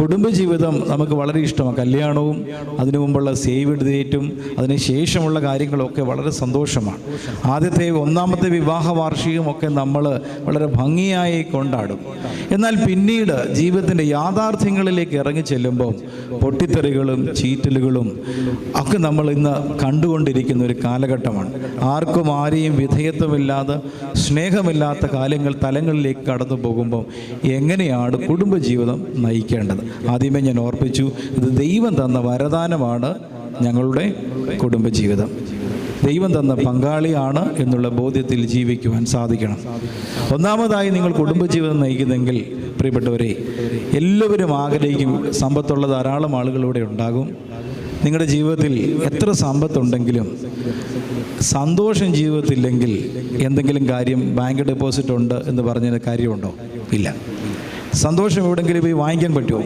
കുടുംബജീവിതം നമുക്ക് വളരെ ഇഷ്ടമാണ്. കല്യാണവും അതിനു മുമ്പുള്ള സേവ് ദ ഡേറ്റും അതിന് ശേഷമുള്ള കാര്യങ്ങളൊക്കെ വളരെ സന്തോഷമാണ്. ആദ്യത്തെ ഒന്നാമത്തെ വിവാഹ വാർഷികമൊക്കെ നമ്മൾ വളരെ ഭംഗിയായി കൊണ്ടാടും. എന്നാൽ പിന്നീട് ജീവിതത്തിൻ്റെ യാഥാർത്ഥ്യങ്ങളിലേക്ക് ഇറങ്ങി ചെല്ലുമ്പോൾ പൊട്ടിത്തെറികളും ചീറ്റലുകളും ഒക്കെ നമ്മൾ ഇന്ന് കണ്ടുകൊണ്ടിരിക്കുന്ന ഒരു കാലഘട്ടമാണ്. ആർക്കും ആരെയും വിധേയത്വമില്ലാതെ സ്നേഹമില്ലാത്ത തലങ്ങളിലേക്ക് കടന്നു പോകുമ്പോൾ എങ്ങനെയാണ് കുടുംബജീവിതം നയിക്കേണ്ടത്? ആദ്യമേ ഞാൻ ഓർപ്പിച്ചു, ഇത് ദൈവം തന്ന വരദാനമാണ് ഞങ്ങളുടെ കുടുംബജീവിതം. ദൈവം തന്ന പങ്കാളിയാണ് എന്നുള്ള ബോധ്യത്തിൽ ജീവിക്കുവാൻ സാധിക്കണം. ഒന്നാമതായി നിങ്ങൾ കുടുംബജീവിതം നയിക്കുന്നെങ്കിൽ പ്രിയപ്പെട്ടവരെ, എല്ലാവരും ആഗ്രഹിക്കും. സമ്പത്തുള്ള ധാരാളം ആളുകൾ ഇവിടെ ഉണ്ടാകും. നിങ്ങളുടെ ജീവിതത്തിൽ എത്ര സമ്പത്തുണ്ടെങ്കിലും സന്തോഷം ജീവിതത്തില്ലെങ്കിൽ എന്തെങ്കിലും കാര്യം ബാങ്ക് ഡെപ്പോസിറ്റ് ഉണ്ട് എന്ന് പറഞ്ഞതിന് കാര്യമുണ്ടോ? ഇല്ല. സന്തോഷം എവിടെയെങ്കിലും പോയി വാങ്ങിക്കാൻ പറ്റുമോ?